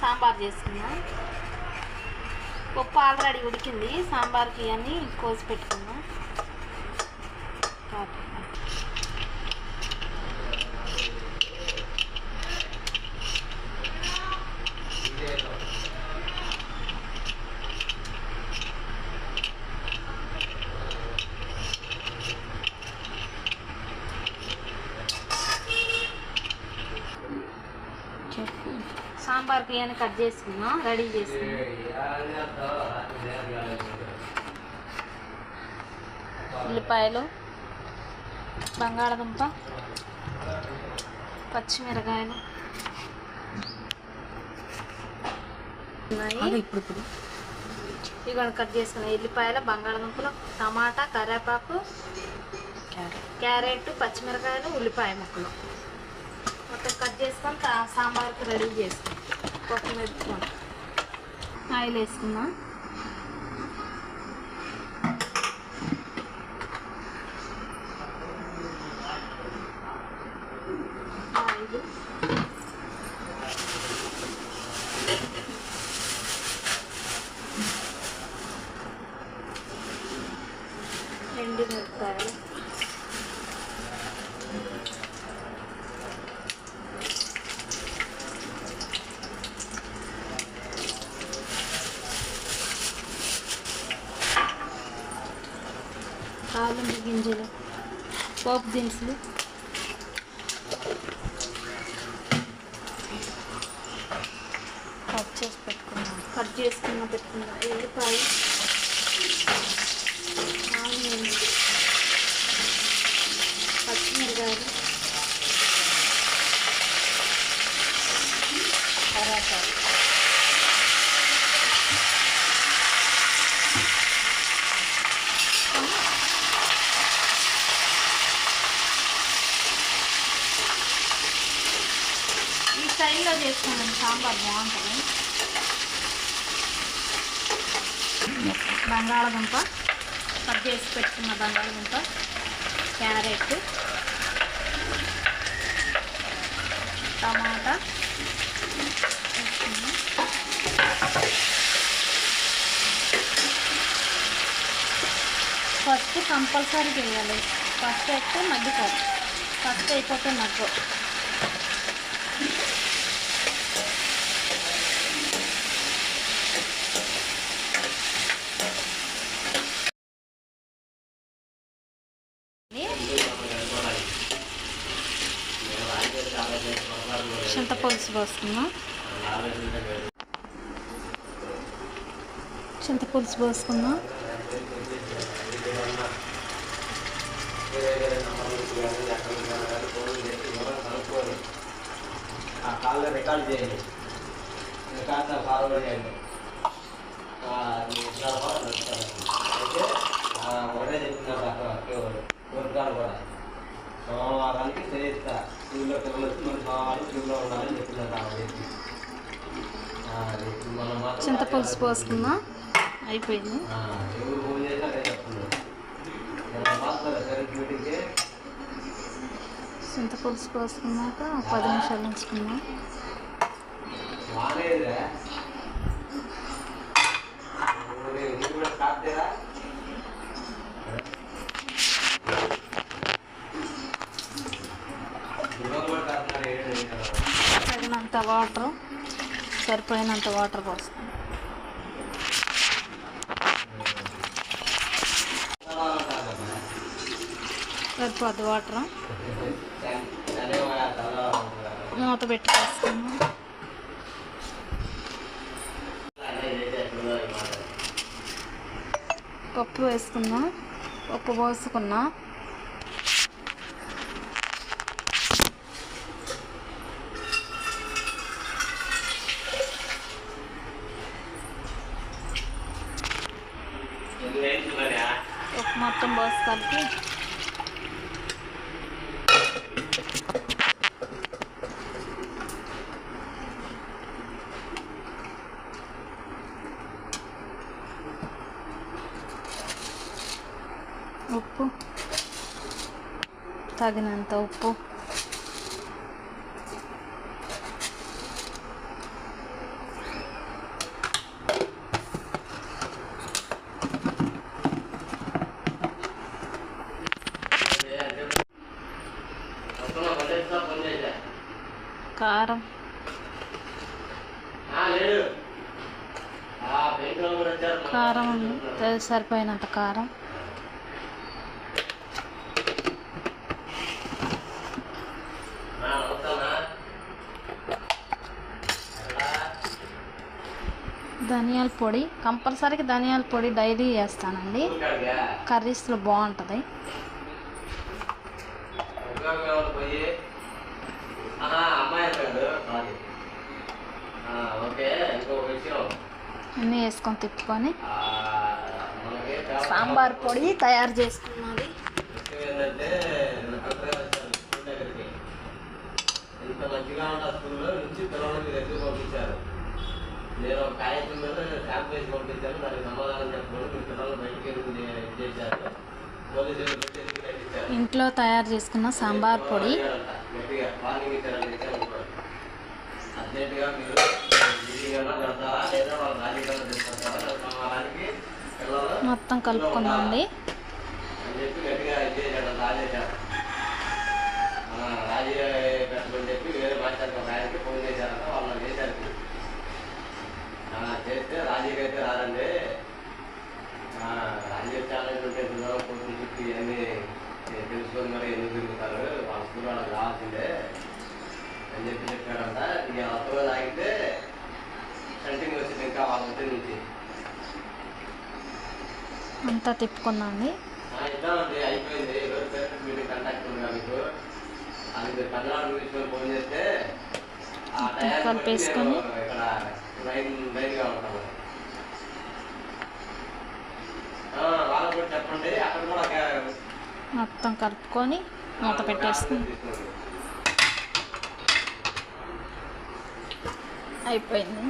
సాంబార్ చేసుకుందాం. పప్పు ఆల్రెడీ ఉడికింది, సాంబార్కి అన్నీ కోసి పెట్టుకుందాం. సాంబార్కి ఇవన్నీ కట్ చేసుకున్నాం, రెడీ చేసుకున్నాం. ఉల్లిపాయలు, బంగాళదుంప, పచ్చిమిరకాయలు ఇప్పుడు ఇవి కట్ చేసుకున్నాం. ఉల్లిపాయలు, బంగాళదుంపలు, టమాటా, కరివేపాకు, క్యారెట్, పచ్చిమిరకాయలు, ఉల్లిపాయ ముక్కలు మొత్తం కట్ చేసుకొని సాంబార్కి రెడీ చేసుకున్నాం. పప్పు పెట్టుకొని ఆయిల్ వేసుకుందాం. ఆయిల్, ఎండుమిరపకాయలు, తాలింపు గింజలు, పోపు దినుసులు, కట్ చేసుకున్న పెట్టుకున్నాం. ఎల్లిపాయ, ఆనియన్, పచ్చిమిరకాయలు, కరివేపాకు, ఈ స్టైల్లో చేసుకున్నాం. సాంబార్ బాగుంటుంది. బంగాళదుంప, కట్ చేసి పెట్టుకున్న బంగాళదుంప, క్యారెట్, టమాటా ఫస్ట్ కంపల్సరీ చేయాలి. ఫస్ట్ అయితే మగ్గుతారు, ఫస్ట్ అయిపోతే మగ్గు. చింతపులుసు పోసుకున్నాం. చింతపులుసు పోసుకున్నాం. రికార్డ్ చేయండి, రికార్డ్ ఫార్వర్డ్ చేయండి. ఒకటే చెప్తున్నారు అక్కడ కూడా సోమవారానికి చేయిస్తా. స్కూల్లో పిల్లలు వచ్చి మన సోమవారం స్కూల్లో ఉండాలని చెప్తున్నారు. చింతపులుసు పోసుకున్నా అయిపోయింది. ఎవరు ఫోన్ చేసినా అదే చెప్తున్నారు. మీటింగ్కి చింతపులుసు పోసుకున్నాక 10 నిమిషాలు ఉంచుకున్నాం. తగినంత వాటర్, సరిపోయినంత వాటర్ పోస్తాం. సరిపోద్ది వాటర్. మూత పెట్టుకొస్తున్నాం. పప్పు వేసుకున్నాం, పప్పు పోసుకున్నా. పప్పు మొత్తం పోసి కలిపి ఉప్పు, తగినంత ఉప్పు, కారం సరిపోయినంత కారం, ధనియాల పొడి. కంపల్సరీగా ధనియాల పొడి డైలీ చేస్తానండి, కర్రీస్లో బాగుంటుంది. అన్నీ వేసుకొని తిప్పుకొని సాంబార్ పొడి తయారు చేసుకున్నది. ఇంత మంచిగా ఉన్న స్కూల్లో నుంచి పిల్లలకి దగ్గర పంపించారు. నేను ఒక కాగితం మీద స్టాంప్ వేసి పంపించాను, దానికి సమాధానం చెప్పడం మీ పిల్లలు బయటికి ఎందుకు చేశారు, పోలీసులు పెట్టి ఎందుకు కట్టించారు. ఇంట్లో తయారు చేసుకున్న సాంబార్ పొడి గట్టిగా వార్నింగ్ ఇచ్చారని అర్జెంటుగా మీరు బిజీగా పెడతారా లేదా వాళ్ళ రాజకీయాలు తీసుకొస్తారా సమాధానానికి పిల్లలు మొత్తం కలుపుకుందండి. అని చెప్పి గట్టిగా ఇచ్చేసాడు రాజేశాడు. రాజీ పెట్టమని చెప్పి వేరే మాట్లాడిన ఒక ఆయనకి ఫోన్ చేశారంట, వాళ్ళు చేశారు. చేస్తే రాజీకి అయితే రాదండి, రాజీ ఛాలెంజ్ ఉంటే కోర్టు చుట్టూ ఇవన్నీ తెలుసుకొని మరి ఎందుకు తిరుగుతారు, వాళ్ళ స్కూల్ వాళ్ళకి రావాల్సిందే అని చెప్పి చెప్పాడంట. ఇక ఒక్కరోజు ఆగితే కంటిన్యూ వచ్చింది ఇంకా వాళ్ళ ఇంటి నుంచి. అంతా తిప్పుకుందండి. ఇద్దామండి, అయిపోయింది. ఈరోజు పేరెంట్స్ మీటింగ్ కంటాక్ట్ ఉంది మీకు, అది మీరు కన్నడ తీసుకొని ఫోన్ చేస్తే ఆ టైం కలిపేసుకొని ఇక్కడ లైన్గా ఉంటాము. వాళ్ళకు కూడా చెప్పండి, అక్కడ కూడా మొత్తం కలుపుకొని మూత పెట్టేసుకుని అయిపోయింది.